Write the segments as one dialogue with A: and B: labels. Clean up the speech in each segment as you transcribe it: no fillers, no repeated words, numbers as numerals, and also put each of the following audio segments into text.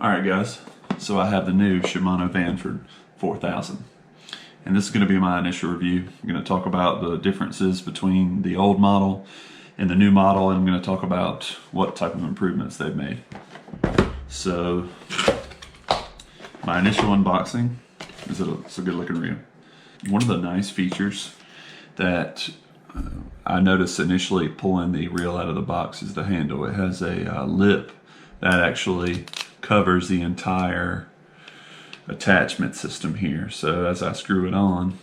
A: Alright guys, so I have the new Shimano Vanford 4000 and this is going to be my initial review. I'm going to talk about the differences between the old model and the new model, and I'm going to talk about what type of improvements they've made. So my initial unboxing is it's a good looking reel. One of the nice features that I noticed initially pulling the reel out of the box is the handle. It has a lip that actually covers the entire attachment system here. So as I screw it on,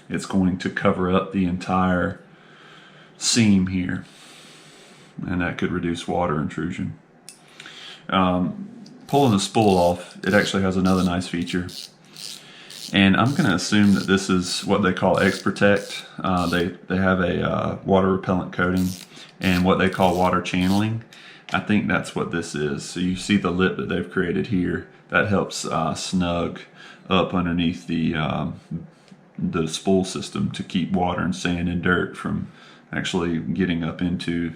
A: it's going to cover up the entire seam here, and that could reduce water intrusion. Pulling the spool off, it actually has another nice feature, and I'm going to assume that this is what they call XProtect. They have a water repellent coating and what they call water channeling. I think that's what this is. So you see the lip that they've created here that helps snug up underneath the spool system to keep water and sand and dirt from actually getting up into,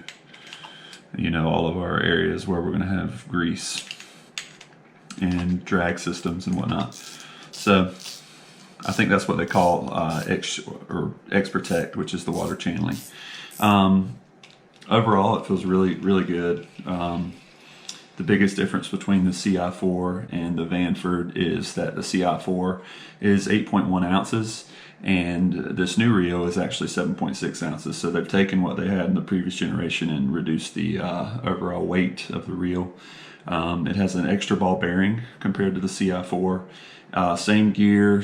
A: you know, all of our areas where we're going to have grease and drag systems and whatnot. So I think that's what they call XProtect, which is the water channeling. Overall, it feels really, really good. The biggest difference between the CI4 and the Vanford is that the CI4 is 8.1 ounces, and this new reel is actually 7.6 ounces. So they've taken what they had in the previous generation and reduced the overall weight of the reel. It has an extra ball bearing compared to the CI4. Same gear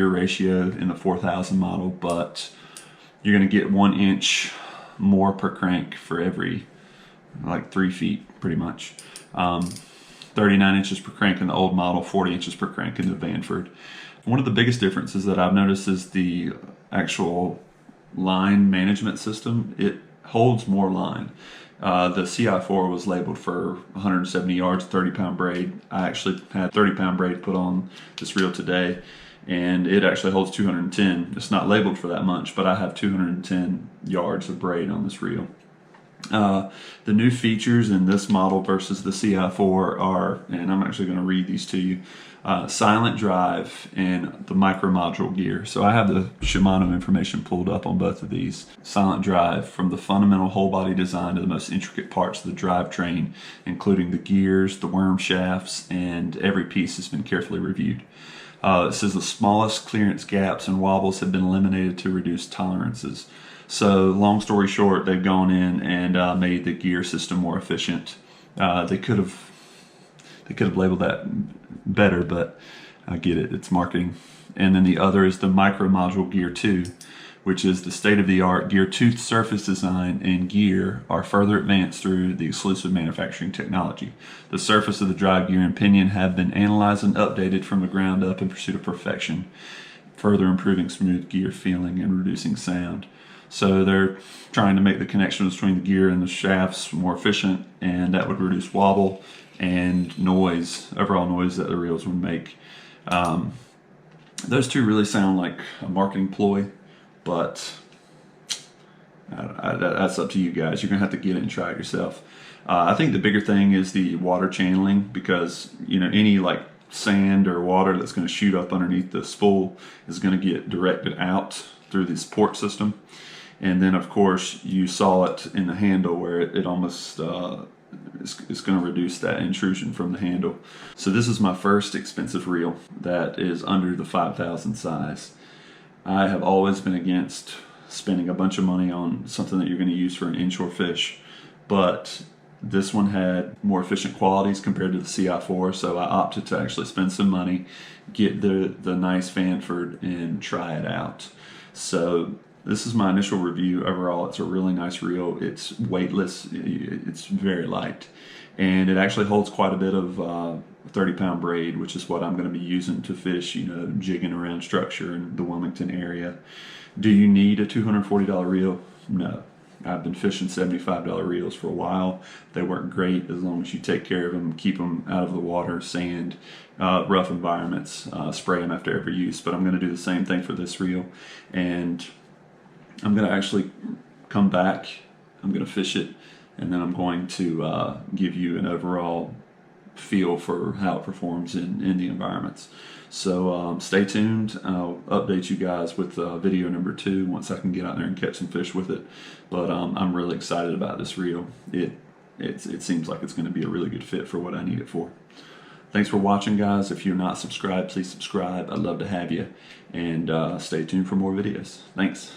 A: ratio in the 4000 model, but you're going to get 1 inch more per crank for every like 3 feet pretty much. 39 inches per crank in the old model, 40 inches per crank in the Vanford. One of the biggest differences that I've noticed is the actual line management system. It holds more line. The CI4 was labeled for 170 yards, 30-pound braid. I actually had 30-pound braid put on this reel today, and it actually holds 210. It's not labeled for that much, but I have 210 yards of braid on this reel. The new features in this model versus the CI4 are, and I'm actually going to read these to you, silent drive and the micro module gear. So I have the Shimano information pulled up on both of these. Silent drive, from the fundamental whole body design to the most intricate parts of the drivetrain, including the gears, the worm shafts, and every piece has been carefully reviewed. It says the smallest clearance gaps and wobbles have been eliminated to reduce tolerances. So long story short, they've gone in and made the gear system more efficient. They could have labeled that better, but I get it, it's marketing. And then the other is the micro module gear 2, which is the state-of-the-art gear tooth surface design and gear are further advanced through the exclusive manufacturing technology. The surface of the drive gear and pinion have been analyzed and updated from the ground up in pursuit of perfection, further improving smooth gear feeling and reducing sound. So they're trying to make the connection between the gear and the shafts more efficient, and that would reduce wobble and noise, overall noise that the reels would make. Those two really sound like a marketing ploy, but that's up to you guys. You're gonna have to get it and try it yourself. I think the bigger thing is the water channeling, because you know, any like sand or water that's going to shoot up underneath the spool is going to get directed out through this port system. And then of course you saw it in the handle where it almost it's going to reduce that intrusion from the handle. So this is my first expensive reel that is under the 5,000 size. I have always been against spending a bunch of money on something that you're going to use for an inshore fish, but this one had more efficient qualities compared to the CI4, so I opted to actually spend some money, get the nice Vanford, and try it out. So this is my initial review. Overall, it's a really nice reel. It's weightless, it's very light, and it actually holds quite a bit of 30-pound braid, which is what I'm going to be using to fish, you know, jigging around structure in the Wilmington area. Do you need a $240 reel? No. I've been fishing $75 reels for a while. They work great as long as you take care of them, keep them out of the water, sand, rough environments, spray them after every use. But I'm going to do the same thing for this reel, and I'm going to actually come back, I'm going to fish it, and then I'm going to give you an overall feel for how it performs in the environments. So stay tuned. I'll update you guys with video number 2 once I can get out there and catch some fish with it. But I'm really excited about this reel. It seems like it's going to be a really good fit for what I need it for. Thanks for watching, guys. If you're not subscribed, please subscribe. I'd love to have you. And stay tuned for more videos. Thanks.